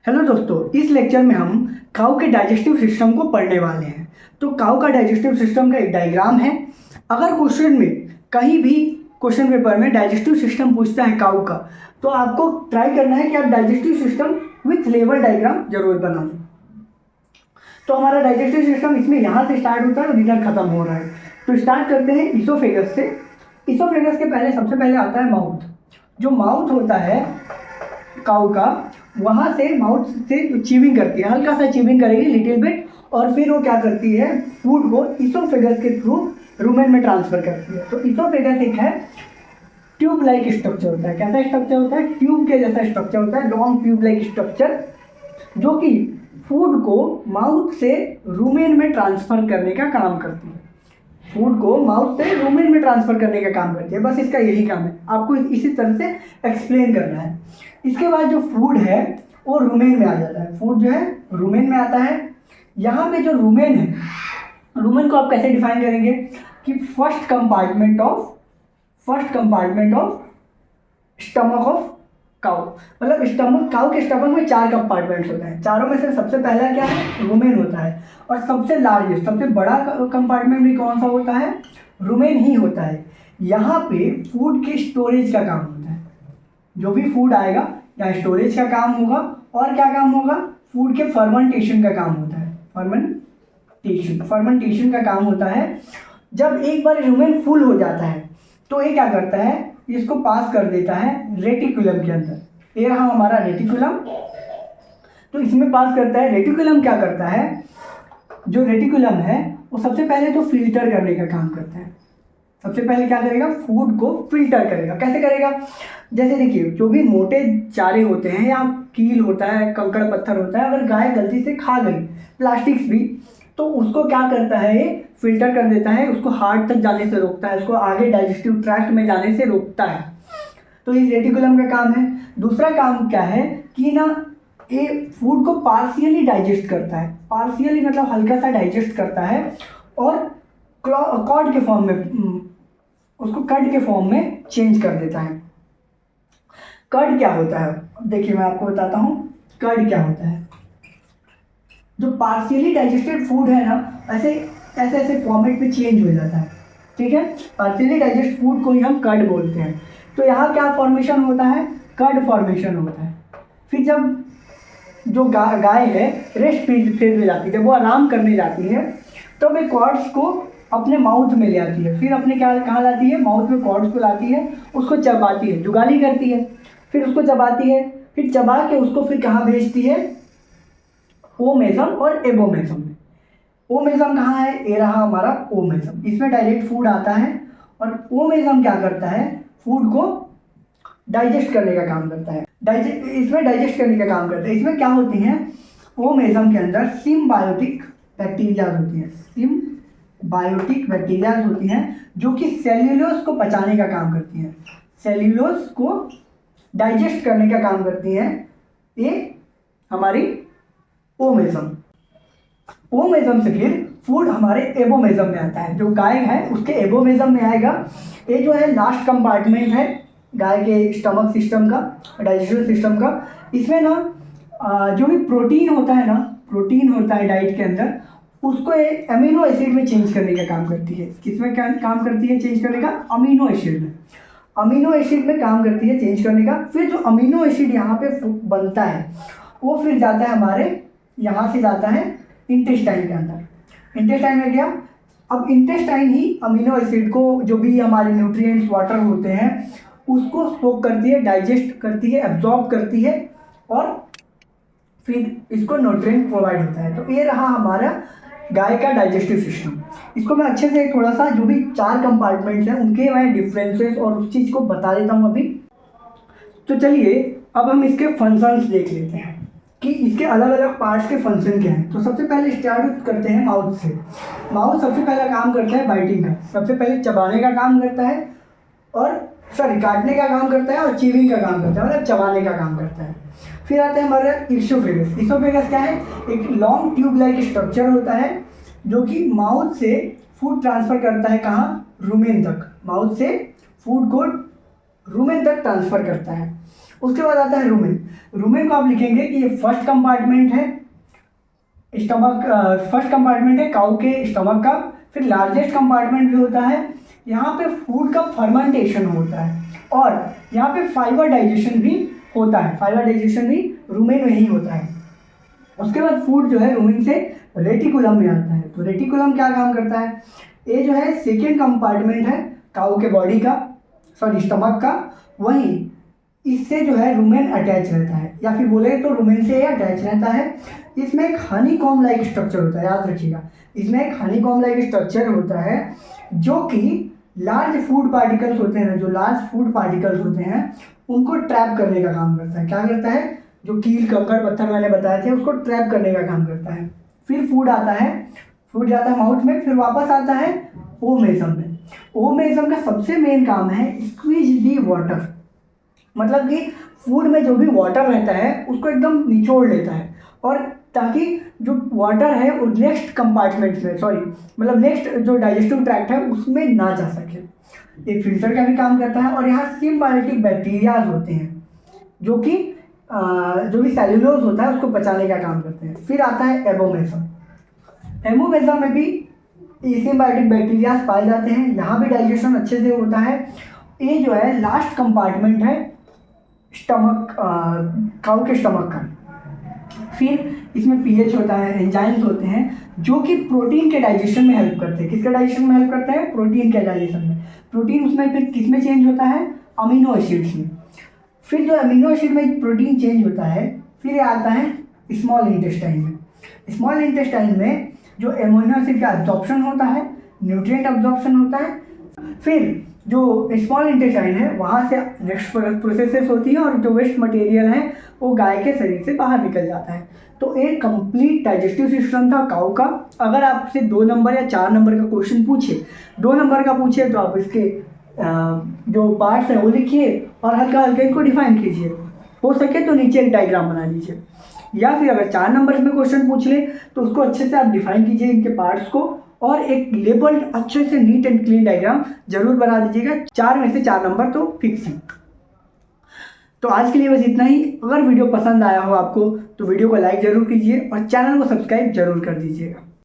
Hello दोस्तों, इस lecture में हम काऊ के डाइजेस्टिव सिस्टम को पढ़ने वाले हैं। तो काऊ का डाइजेस्टिव सिस्टम का एक डायग्राम है। अगर क्वेश्चन में कहीं भी क्वेश्चन पेपर में डाइजेस्टिव सिस्टम पूछता है काऊ का, तो आपको ट्राई करना है कि आप digestive system with level diagram जरूर बना लें। तो हमारा डाइजेस्टिव सिस्टम इसमें यहाँ से स्टार्ट होता है और इधर खत्म हो रहा है। तो स्टार्ट करते हैं ईसोफेगस से। ईसोफेगस के पहले सबसे पहले आता है माउथ। जो माउथ होता है काऊ का, वहाँ से माउथ से चीविंग करती है, हल्का सा चीविंग करेगी लिटिल बिट, और फिर वो क्या करती है, फूड को ईसोफेगस के थ्रू रूमेन में ट्रांसफर करती है। तो ईसोफेगस एक है ट्यूब लाइक स्ट्रक्चर होता है। कैसा स्ट्रक्चर होता है? ट्यूब के जैसा स्ट्रक्चर होता है, लॉन्ग ट्यूब लाइक स्ट्रक्चर, जो कि फूड को माउथ से रूमेन में ट्रांसफर करने का काम करती है। फूड को माउथ से रूमेन में ट्रांसफर करने का काम करती है, बस इसका यही काम है। आपको इसी तरह से एक्सप्लेन करना है। इसके बाद जो फूड है वो रूमेन में आ जाता है। फूड जो है रूमेन में आता है। यहाँ पे जो रूमेन है, रूमेन को आप कैसे डिफाइन करेंगे कि first compartment of stomach of cow. मतलब स्टमक, काऊ के स्टमक में 4 कंपार्टमेंट्स होते हैं। चारों में से सबसे पहला क्या है? रूमेन होता है। और सबसे लार्जेस्ट, सबसे बड़ा कंपार्टमेंट भी कौन सा होता है? रूमेन ही होता है। यहाँ पे फूड के स्टोरेज का काम होता है। जो भी फूड आएगा यहाँ स्टोरेज का काम होगा। और क्या काम होगा? फूड के फर्मेंटेशन का काम होता है। फर्मेंटेशन का काम होता है। जब एक बार रूमेन फुल हो जाता है तो ये क्या करता है, इसको पास कर देता है रेटिकुलम के अंदर। ये रहा हमारा रेटिकुलम। तो इसमें पास करता है। रेटिकुलम क्या करता है? जो रेटिकुलम है वो सबसे पहले तो फिल्टर करने का काम करता है। सबसे पहले क्या करेगा? फूड को फिल्टर करेगा। कैसे करेगा? जैसे देखिए, जो भी मोटे चारे होते हैं या कील होता है, कंकड़ पत्थर होता है, अगर गाय गलती से खा गई, प्लास्टिक्स भी, तो उसको क्या करता है, ये फिल्टर कर देता है, उसको हार्ट तक जाने से रोकता है, उसको आगे डाइजेस्टिव ट्रैक्ट में जाने से रोकता है। तो इस रेटिकुलम का काम है। दूसरा काम क्या है कि ना, ये फूड को पार्शियली डाइजेस्ट करता है। पार्शियली मतलब हल्का सा डाइजेस्ट करता है और कॉर्ड के फॉर्म में, उसको कर्ड के फॉर्म में चेंज कर देता है। कर्ड क्या होता है? देखिए मैं आपको बताता हूँ कर्ड क्या होता है। जो पार्शियली डाइजेस्टेड फूड है ना, ऐसे ऐसे फॉर्मेट में चेंज हो जाता है। ठीक है, पार्शियली डाइजेस्ट फूड को ही हम कर्ड बोलते हैं। तो यहाँ क्या फॉर्मेशन होता है? कर्ड फॉर्मेशन होता है। फिर जब जो गाय है रेस्ट फेज में जाती है, जब वो आराम करने जाती है, तो वे कॉर्ड्स को अपने माउथ में ले आती है। फिर अपने कहाँ लाती है? माउथ में कॉर्ड्स को लाती है, उसको चबाती है, जुगाली करती है, फिर उसको चबाती है, फिर चबा के उसको फिर कहाँ भेजती है? ओमेसम और एबोमेसम में। ओमेसम कहाँ है? ये रहा हमारा ओमेसम। इसमें डायरेक्ट फूड आता है और ओमेसम क्या करता है? फूड को डाइजेस्ट करने का काम करता है। इसमें डाइजेस्ट करने का काम करता है। इसमें क्या होती हैं? ओमेसम के अंदर सिम्बायोटिक बैक्टीरिया होती हैं। सिम्बायोटिक बैक्टीरिया होती हैं जो कि सेल्यूलोज को पचाने का काम करती हैं, सेल्यूलोज को डाइजेस्ट करने का काम करती हैं। ये हमारी ओमेसम। ओमेसम से फिर फूड हमारे एबोमेसम में आता है। जो गाय है उसके एबोमेसम में आएगा। ये जो है लास्ट कंपार्टमेंट है गाय के स्टमक सिस्टम का, डाइजेस्टिव सिस्टम का। इसमें ना जो भी प्रोटीन होता है डाइट के अंदर, उसको अमीनो एसिड में चेंज करने का काम करती है। किसमें काम करती है चेंज करने का? अमीनो एसिड में। अमीनो एसिड में काम करती है चेंज करने का। फिर जो अमीनो एसिड यहाँ पे बनता है वो फिर जाता है हमारे, यहाँ से जाता है इंटेस्टाइन के अंदर। इंटेस्टाइन में गया। अब इंटेस्टाइन ही अमीनो एसिड को, जो भी हमारे न्यूट्रिएंट्स वाटर होते हैं, उसको सोक करती है, डाइजेस्ट करती है, एब्जॉर्ब करती है और फिर इसको न्यूट्रिएंट प्रोवाइड होता है। तो ये रहा हमारा गाय का डाइजेस्टिव सिस्टम। इसको मैं अच्छे से थोड़ा सा, जो भी 4 कंपार्टमेंट्स हैं उनके मैं डिफरेंसेस और उस चीज़ को बता देता हूँ अभी। तो चलिए अब हम इसके फंक्शंस देख लेते हैं कि इसके अलग अलग पार्ट्स के फंक्शन क्या हैं। तो सबसे पहले स्टार्ट करते हैं माउथ से। माउथ सबसे पहला काम करता है बाइटिंग का। सबसे पहले चबाने का काम करता है, और काटने का काम करता है, और चीविंग का काम करता है, मतलब चबाने का काम करता है। फिर आता है हमारा ईसोफेगस। ईसोफेगस क्या है? एक लॉन्ग ट्यूब लाइक स्ट्रक्चर होता है जो कि माउथ से फूड ट्रांसफ़र करता है। कहाँ? रूमेन तक। माउथ से फूड को रूमेन तक ट्रांसफ़र करता है। उसके बाद आता है रुमेन। रुमेन को आप लिखेंगे कि ये फर्स्ट कंपार्टमेंट है स्टमक, फर्स्ट कंपार्टमेंट है काऊ के स्टमक का। फिर लार्जेस्ट कंपार्टमेंट भी होता है, यहाँ पे फूड का फर्मेंटेशन होता है और यहाँ पे फाइबर डाइजेशन भी होता है। फाइबर डाइजेशन भी रुमेन में ही होता है। उसके बाद फूड जो है रुमेन से रेटिकुलम में आता है। तो रेटिकुलम क्या काम करता है, ये जो है सेकेंड कंपार्टमेंट है काऊ के बॉडी का, सॉरी स्टमक का। वहीं इससे जो है रुमेन अटैच रहता है, या फिर बोले तो रुमेन से ये अटैच रहता है। इसमें एक हनीकॉम्ब लाइक स्ट्रक्चर होता है, याद रखिएगा, इसमें एक हनीकॉम्ब लाइक स्ट्रक्चर होता है जो कि लार्ज फूड पार्टिकल्स होते हैं, जो लार्ज फूड पार्टिकल्स होते हैं उनको ट्रैप करने का काम करता है। क्या करता है, जो कील कंकड़ पत्थर मैंने बताए थे उसको ट्रैप करने का काम करता है। फिर फूड आता है, फूड जाता है माउथ में, फिर वापस आता है ओमेसम में। ओमेसम का सबसे मेन काम है स्क्वीज दी वाटर, मतलब कि फूड में जो भी वाटर रहता है उसको एकदम निचोड़ लेता है, और ताकि जो वाटर है वो नेक्स्ट कंपार्टमेंट में, सॉरी मतलब नेक्स्ट जो डाइजेस्टिव ट्रैक्ट है उसमें ना जा सके। एक फिल्टर का भी काम करता है। और यहाँ सिम्बायोटिक बैक्टीरियाज होते हैं जो कि जो भी सेल्यूलोज होता है उसको पचाने का काम करते हैं। फिर आता है एबोमेसम। एबोमेसम में भी सिम्बायोटिक बैक्टीरियाज पाए जाते हैं, यहाँ भी डाइजेशन अच्छे से होता है। ये जो है लास्ट कंपार्टमेंट है स्टमक, काऊ के स्टमक का। फिर इसमें पीएच होता है, एंजाइम्स होते हैं जो कि प्रोटीन के डाइजेशन में हेल्प करते हैं। किसके डाइजेशन में हेल्प करते हैं, प्रोटीन के डाइजेशन में। प्रोटीन उसमें फिर किस में चेंज होता है, अमीनो एसिड्स में। फिर जो अमीनो एसिड में प्रोटीन चेंज होता है, फिर ये आता है स्मॉल इंटेस्टाइन में। स्मॉल इंटेस्टाइन में जो अमीनो एसिड का एब्जॉर्प्शन होता है, न्यूट्रिएंट एब्जॉर्प्शन होता है। फिर जो स्मॉल इंटेस्टाइन है वहाँ से नेक्स्ट प्रोसेसेस होती है और जो वेस्ट मटेरियल है वो गाय के शरीर से बाहर निकल जाता है। तो एक कंप्लीट डाइजेस्टिव सिस्टम था काऊ का। अगर आपसे 2 नंबर या 4 नंबर का क्वेश्चन पूछे, 2 नंबर का पूछे तो आप इसके जो पार्ट्स हैं वो लिखिए और हल्का हल्का इनको डिफाइन कीजिए। हो सके तो नीचे एक डायग्राम बना लीजिए, या फिर अगर 4 नंबर में क्वेश्चन पूछ ले तो उसको अच्छे से आप डिफाइन कीजिए इनके पार्ट्स को, और एक लेबल्ड अच्छे से नीट एंड क्लीन डायग्राम जरूर बना दीजिएगा। 4 में से 4 नंबर तो फिक्स है। तो आज के लिए बस इतना ही। अगर वीडियो पसंद आया हो आपको तो वीडियो को लाइक जरूर कीजिए और चैनल को सब्सक्राइब जरूर कर दीजिएगा।